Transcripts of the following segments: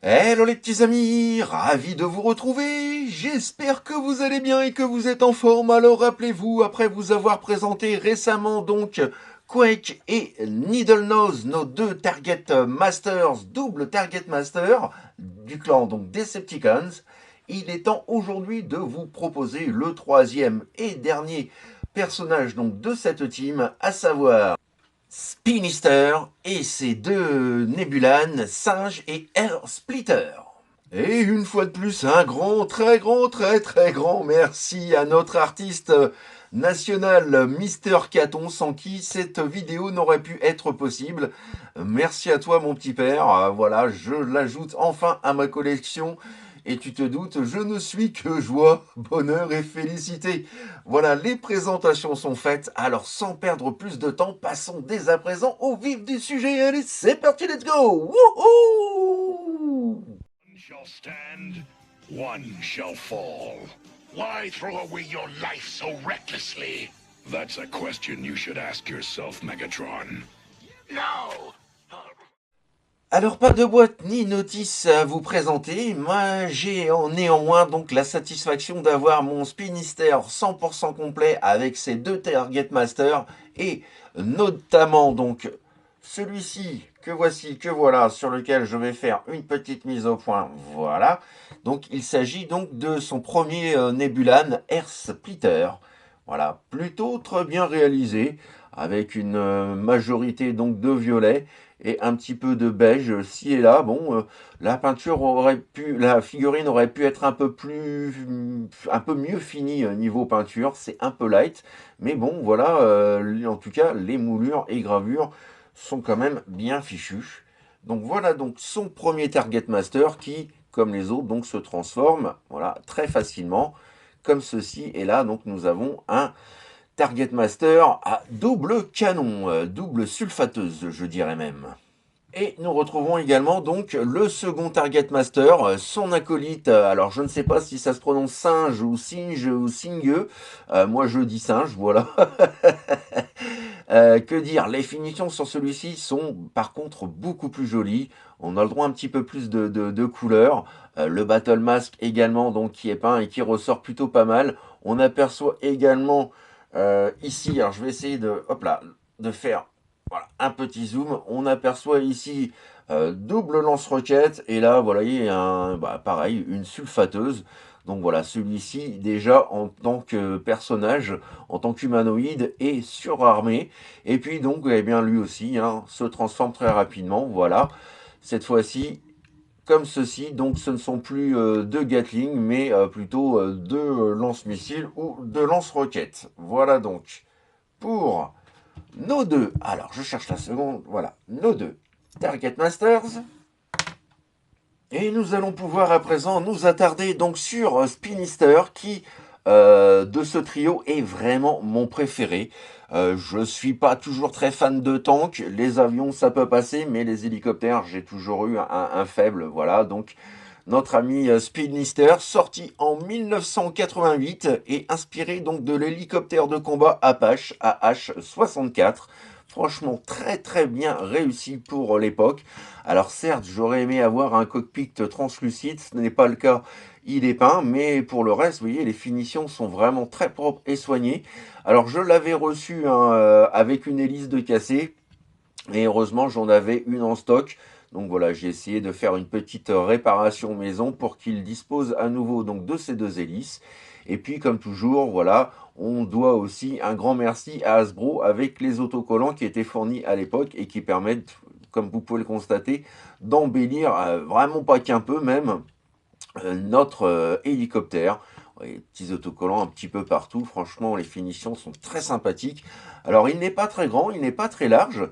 Hello les petits amis, ravi de vous retrouver. J'espère que vous allez bien et que vous êtes en forme. Alors rappelez-vous, après vous avoir présenté récemment donc Quake et Needle Nose, nos deux Target Masters, double Target Master du clan donc Decepticons, il est temps aujourd'hui de vous proposer le troisième et dernier personnage donc de cette team, à savoir Spinister et ses deux Nébulanes, Singe et Air Splitter. Et une fois de plus, un très grand merci à notre artiste national Mister Caton, sans qui cette vidéo n'aurait pu être possible. Merci à toi mon petit père, voilà, je l'ajoute enfin à ma collection. Et tu te doutes, je ne suis que joie, bonheur et félicité. Voilà, les présentations sont faites, alors sans perdre plus de temps, passons dès à présent au vif du sujet. Allez, c'est parti, let's go! Wouhou! One shall stand, one shall fall. Why throw away your life so recklessly? That's a question you should ask yourself, Megatron. No! Alors pas de boîte ni notice à vous présenter, moi j'ai néanmoins donc la satisfaction d'avoir mon Spinister 100% complet avec ses deux Target Master et notamment donc celui-ci que voici, que voilà, sur lequel je vais faire une petite mise au point, voilà. Donc il s'agit donc de son premier Nebulan Air Splitter, voilà, plutôt très bien réalisé avec une majorité donc de violet et un petit peu de beige ci et là. Bon, la peinture aurait pu, la figurine aurait pu être un peu mieux finie niveau peinture. C'est un peu light, mais bon, voilà. En tout cas, les moulures et gravures sont quand même bien fichues. Donc voilà donc son premier Target Master qui, comme les autres, donc se transforme, voilà, très facilement, comme ceci. Et là, donc nous avons un Target Master à double canon, double sulfateuse, je dirais même. Et nous retrouvons également donc le second Target Master, son acolyte. Alors je ne sais pas si ça se prononce singe ou singe ou singue. Moi je dis singe, voilà. Que dire, les finitions sur celui-ci sont par contre beaucoup plus jolies. On a le droit un petit peu plus de couleurs. Le Battle Mask également, donc qui est peint et qui ressort plutôt pas mal. On aperçoit également ici, alors je vais essayer de, hop là, de faire voilà, un petit zoom. On aperçoit ici double lance-roquette et là, voilà, il y a pareil, une sulfateuse. Donc voilà, celui-ci déjà en tant que personnage, en tant qu'humanoïde et surarmé. Et puis donc, eh bien lui aussi hein, se transforme très rapidement. Voilà, cette fois-ci comme ceci. Donc ce ne sont plus deux Gatling, mais plutôt deux lance-missiles ou deux lance-roquettes. Voilà donc pour nos deux. Alors je cherche la seconde. Voilà, nos deux Target Masters. Et nous allons pouvoir à présent nous attarder donc sur Spinister qui de ce trio est vraiment mon préféré. Je suis pas toujours très fan de tanks, les avions ça peut passer, mais les hélicoptères j'ai toujours eu un faible, voilà. Donc notre ami Speedmister, sorti en 1988 et inspiré donc de l'hélicoptère de combat Apache AH-64. Franchement très bien réussi pour l'époque. Alors certes, j'aurais aimé avoir un cockpit translucide, ce n'est pas le cas, il est peint, mais pour le reste, vous voyez, les finitions sont vraiment très propres et soignées. Alors je l'avais reçu hein, avec une hélice de cassé, et heureusement j'en avais une en stock. Donc voilà, j'ai essayé de faire une petite réparation maison pour qu'il dispose à nouveau donc de ces deux hélices. Et puis comme toujours, voilà, on doit aussi un grand merci à Hasbro avec les autocollants qui étaient fournis à l'époque et qui permettent, comme vous pouvez le constater, d'embellir vraiment pas qu'un peu même notre hélicoptère. Les petits autocollants un petit peu partout. Franchement, les finitions sont très sympathiques. Alors, il n'est pas très grand, il n'est pas très large.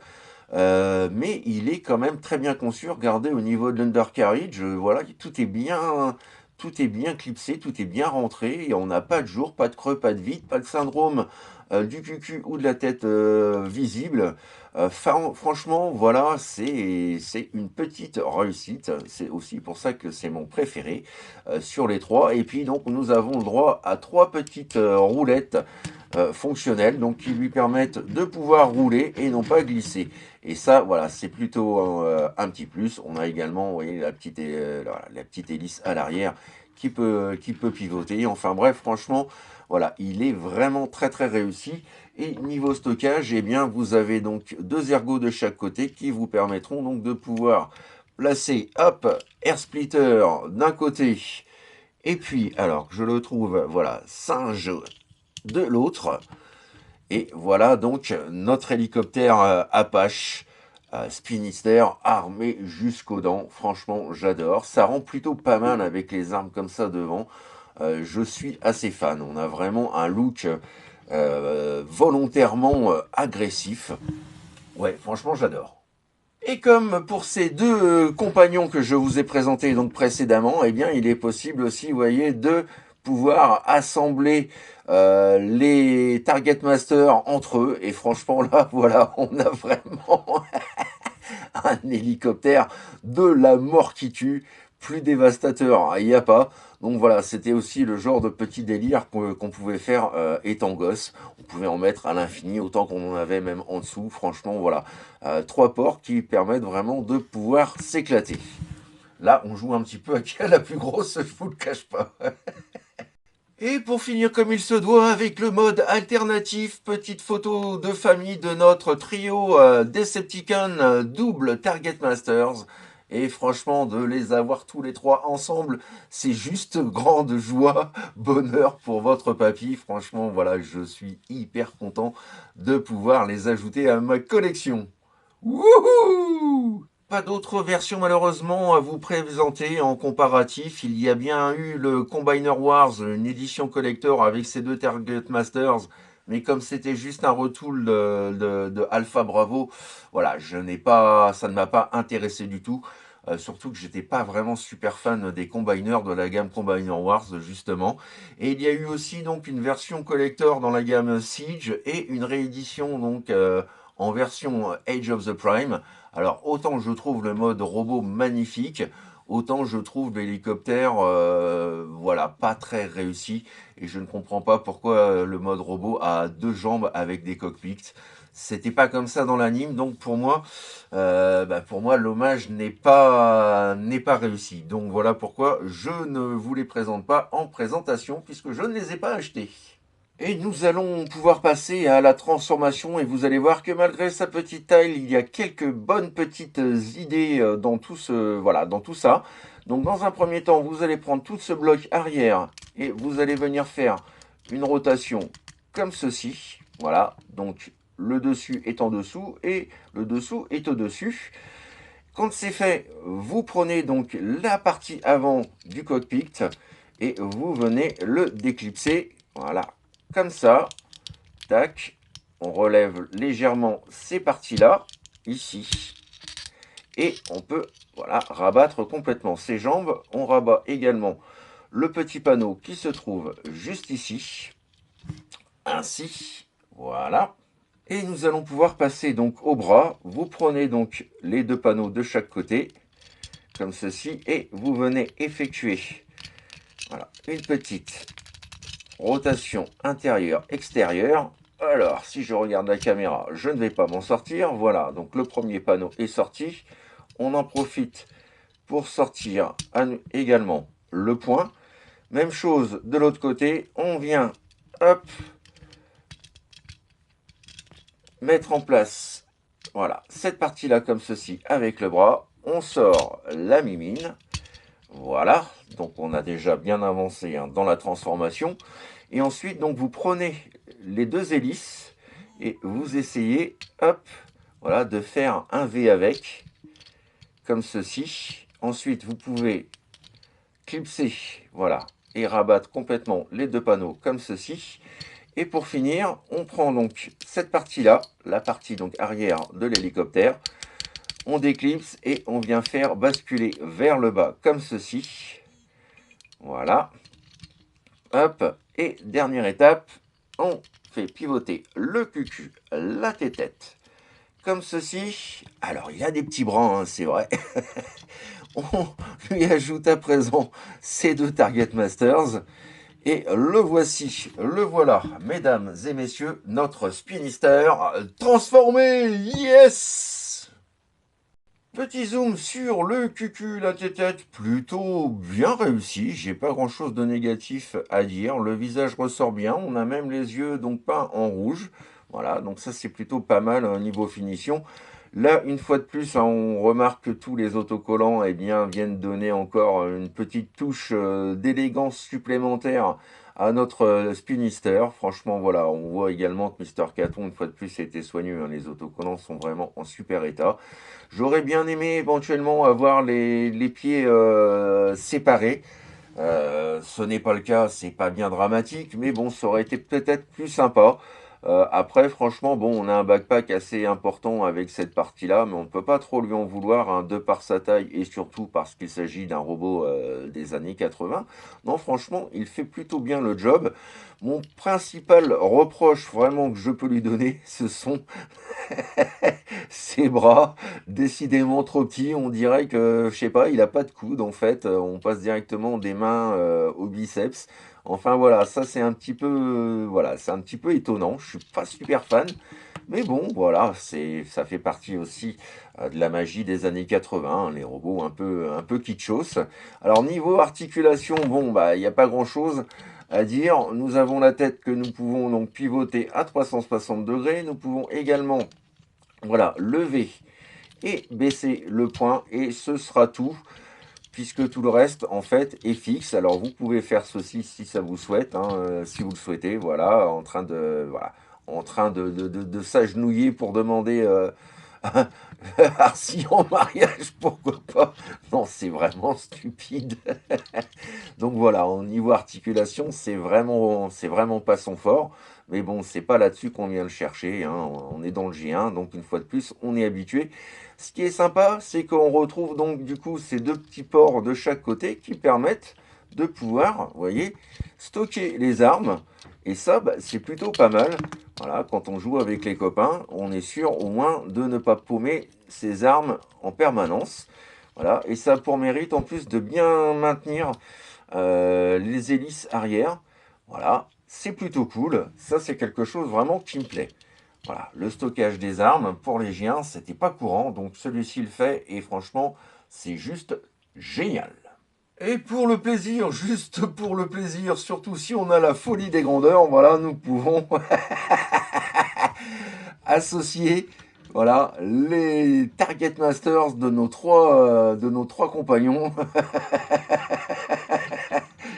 Mais il est quand même très bien conçu. Regardez au niveau de l'undercarriage, voilà, tout est bien clipsé, tout est bien rentré. Et on n'a pas de jour, pas de creux, pas de vide, pas de syndrome du cucu ou de la tête visible. Franchement, voilà, c'est une petite réussite. C'est aussi pour ça que c'est mon préféré sur les trois. Et puis donc nous avons le droit à trois petites roulettes fonctionnels, donc qui lui permettent de pouvoir rouler et non pas glisser. Et ça, voilà, c'est plutôt un petit plus. On a également, vous voyez, voilà, la petite hélice à l'arrière qui peut pivoter. Enfin bref, franchement, voilà, il est vraiment très très réussi. Et niveau stockage, eh bien, vous avez donc 2 ergots de chaque côté qui vous permettront donc de pouvoir placer, hop, air splitter d'un côté, et puis, alors, je le trouve, voilà, singe de l'autre. Et voilà donc notre hélicoptère Apache Spinister armé jusqu'aux dents. Franchement, j'adore. Ça rend plutôt pas mal avec les armes comme ça devant. Je suis assez fan. On a vraiment un look volontairement agressif. Ouais, franchement, j'adore. Et comme pour ces deux compagnons que je vous ai présentés donc précédemment, eh bien, il est possible aussi, vous voyez, de pouvoir assembler les Target Master entre eux. Et franchement, là, voilà, on a vraiment un hélicoptère de la mort qui tue, plus dévastateur, il n'y a pas. Donc voilà, c'était aussi le genre de petit délire qu'on pouvait faire étant gosse. On pouvait en mettre à l'infini, autant qu'on en avait même en dessous. Franchement, voilà, 3 ports qui permettent vraiment de pouvoir s'éclater. Là, on joue un petit peu à qui a la plus grosse, je vous le cache pas. Et pour finir comme il se doit avec le mode alternatif, petite photo de famille de notre trio Decepticon double Target Masters. Et franchement, de les avoir tous les trois ensemble, c'est juste grande joie, bonheur pour votre papy. Franchement, voilà, je suis hyper content de pouvoir les ajouter à ma collection. Wouhou! Pas d'autres versions malheureusement à vous présenter en comparatif. Il y a bien eu le Combiner Wars, une édition collector avec ces deux Target Masters. Mais comme c'était juste un retool de Alpha Bravo, voilà, ça ne m'a pas intéressé du tout. Surtout que j'étais pas vraiment super fan des Combiners de la gamme Combiner Wars justement. Et il y a eu aussi donc une version collector dans la gamme Siege et une réédition donc en version Age of the Prime. Alors autant je trouve le mode robot magnifique, autant je trouve l'hélicoptère voilà, pas très réussi. Et je ne comprends pas pourquoi le mode robot a 2 jambes avec des cockpits. C'était pas comme ça dans l'anime, donc pour moi l'hommage n'est pas réussi. Donc voilà pourquoi je ne vous les présente pas en présentation puisque je ne les ai pas achetés. Et nous allons pouvoir passer à la transformation et vous allez voir que malgré sa petite taille, il y a quelques bonnes petites idées voilà, dans tout ça. Donc dans un premier temps, vous allez prendre tout ce bloc arrière et vous allez venir faire une rotation comme ceci. Voilà, donc le dessus est en dessous et le dessous est au-dessus. Quand c'est fait, vous prenez donc la partie avant du cockpit et vous venez le déclipser. Voilà, comme ça. Tac. On relève légèrement ces parties-là, ici. Et on peut voilà, rabattre complètement ces jambes. On rabat également le petit panneau qui se trouve juste ici. Ainsi. Voilà. Et nous allons pouvoir passer donc au bras. Vous prenez donc les 2 panneaux de chaque côté, comme ceci, et vous venez effectuer voilà, une petite rotation intérieure-extérieure. Alors, si je regarde la caméra, je ne vais pas m'en sortir. Voilà, donc le premier panneau est sorti. On en profite pour sortir également le point. Même chose de l'autre côté. On vient, hop, mettre en place, voilà, cette partie-là comme ceci avec le bras. On sort la mimine. Voilà, donc on a déjà bien avancé dans la transformation. Et ensuite, donc vous prenez les 2 hélices et vous essayez, hop, voilà, de faire un V avec, comme ceci. Ensuite, vous pouvez clipser, voilà, et rabattre complètement les 2 panneaux comme ceci. Et pour finir, on prend donc cette partie-là, la partie donc arrière de l'hélicoptère. On déclipse et on vient faire basculer vers le bas comme ceci. Voilà. Hop. Et dernière étape, on fait pivoter le cucu, la tête-tête, comme ceci. Alors, il y a des petits brans, hein, c'est vrai. On lui ajoute à présent ces 2 Target Masters. Et le voilà, mesdames et messieurs, notre Spinister transformé, yes! Petit zoom sur le cucu, la tête, plutôt bien réussi, j'ai pas grand chose de négatif à dire, le visage ressort bien, on a même les yeux donc peints en rouge, voilà, donc ça c'est plutôt pas mal niveau finition. Là, une fois de plus, hein, on remarque que tous les autocollants eh bien, viennent donner encore une petite touche d'élégance supplémentaire à notre Spinister. Franchement, voilà, on voit également que Mister Caton, une fois de plus, a été soigneux, hein. Les autocollants sont vraiment en super état. J'aurais bien aimé éventuellement avoir les pieds séparés. Ce n'est pas le cas, c'est pas bien dramatique, mais bon, ça aurait été peut-être plus sympa. Après, franchement, bon, on a un backpack assez important avec cette partie-là, mais on ne peut pas trop lui en vouloir, hein, de par sa taille et surtout parce qu'il s'agit d'un robot des années 80. Non, franchement, il fait plutôt bien le job. Mon principal reproche vraiment que je peux lui donner, ce sont ses bras, décidément trop petits. On dirait que, je sais pas, il a pas de coude en fait. On passe directement des mains au biceps. Enfin voilà, ça c'est un petit peu, voilà, c'est un petit peu étonnant. Je suis pas super fan, mais bon, voilà, ça fait partie aussi de la magie des années 80, hein, les robots un peu kitschos. Alors niveau articulation, bon bah il n'y a pas grand chose à dire. Nous avons la tête que nous pouvons donc pivoter à 360 degrés. Nous pouvons également, voilà, lever et baisser le poing et ce sera tout, puisque tout le reste en fait est fixe. Alors vous pouvez faire ceci si ça vous souhaite, hein, si vous le souhaitez, voilà, en train de s'agenouiller pour demander Arcy en mariage, pourquoi pas. Non, c'est vraiment stupide. Donc voilà, au niveau articulation, c'est vraiment pas son fort. Mais bon, c'est pas là-dessus qu'on vient le chercher, hein. On est dans le G1, donc une fois de plus, on est habitué. Ce qui est sympa, c'est qu'on retrouve donc du coup ces deux petits ports de chaque côté qui permettent de pouvoir, vous voyez, stocker les armes. Et ça, bah, c'est plutôt pas mal. Voilà, quand on joue avec les copains, on est sûr au moins de ne pas paumer ses armes en permanence. Voilà, et ça a pour mérite en plus de bien maintenir les hélices arrière. Voilà, c'est plutôt cool. Ça, c'est quelque chose vraiment qui me plaît. Voilà, le stockage des armes pour les giens, c'était pas courant, donc celui-ci le fait et franchement, c'est juste génial. Et pour le plaisir, juste pour le plaisir, surtout si on a la folie des grandeurs, voilà, nous pouvons associer, voilà, les Target Masters de nos trois compagnons.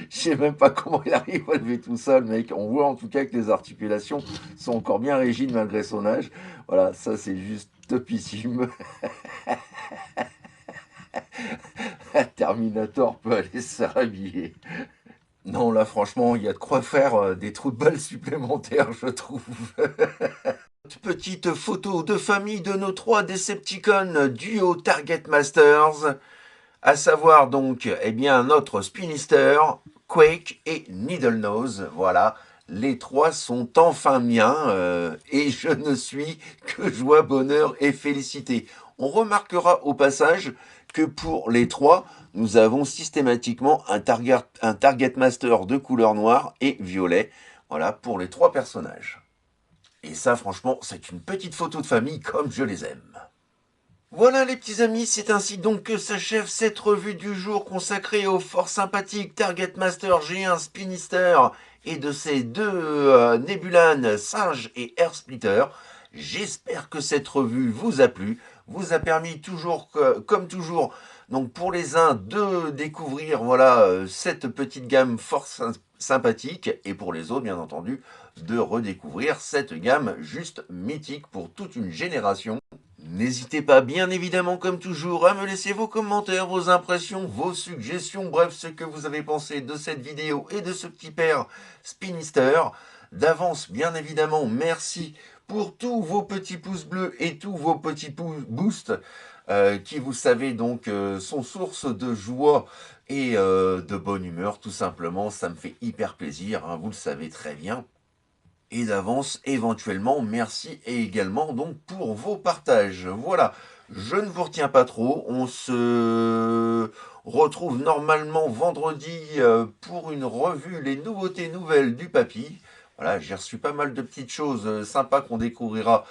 Je sais même pas comment il arrive à lever tout ça, le mec. On voit en tout cas que les articulations sont encore bien rigides malgré son âge. Voilà, ça c'est juste topissime. Terminator peut aller se rhabiller. Non, là franchement, il y a de quoi faire des trous de balles supplémentaires, je trouve. Petite photo de famille de nos trois Decepticons duo Target Masters, à savoir donc, eh bien, notre Spinister, Quake et Needlenose. Voilà, les trois sont enfin miens et je ne suis que joie, bonheur et félicité. On remarquera au passage que pour les trois, nous avons systématiquement un target master de couleur noire et violet. Voilà, pour les trois personnages. Et ça, franchement, c'est une petite photo de famille comme je les aime. Voilà les petits amis, c'est ainsi donc que s'achève cette revue du jour consacrée au fort sympathique Target Master G1 Spinister et de ses deux Nebulanes Singe et Air Splitter. J'espère que cette revue vous a plu, vous a permis toujours, comme toujours, donc pour les uns de découvrir voilà cette petite gamme fort sympathique et pour les autres bien entendu de redécouvrir cette gamme juste mythique pour toute une génération. N'hésitez pas, bien évidemment, comme toujours, à me laisser vos commentaires, vos impressions, vos suggestions, bref, ce que vous avez pensé de cette vidéo et de ce petit père Spinister. D'avance, bien évidemment, merci pour tous vos petits pouces bleus et tous vos petits boosts qui, vous savez, donc, sont source de joie et de bonne humeur, tout simplement. Ça me fait hyper plaisir, hein, vous le savez très bien. Et d'avance, éventuellement, merci et également donc pour vos partages. Voilà, je ne vous retiens pas trop, retrouve normalement vendredi pour une revue Les Nouveautés Nouvelles du Papy. Voilà, j'ai reçu pas mal de petites choses sympas qu'on découvrira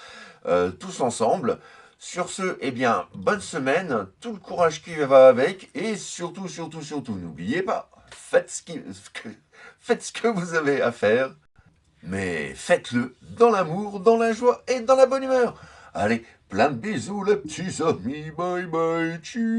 tous ensemble. Sur ce, eh bien, bonne semaine, tout le courage qui va avec, et surtout, n'oubliez pas, faites ce que vous avez à faire, mais faites-le dans l'amour, dans la joie et dans la bonne humeur. Allez, plein de bisous les petits amis, bye bye, tchuss.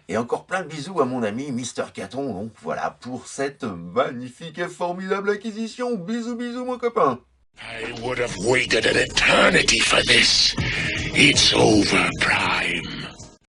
Et encore plein de bisous à mon ami Mister Caton, donc voilà, pour cette magnifique et formidable acquisition. Bisous, bisous mon copain. I would have waited an eternity for this. It's over, Prime.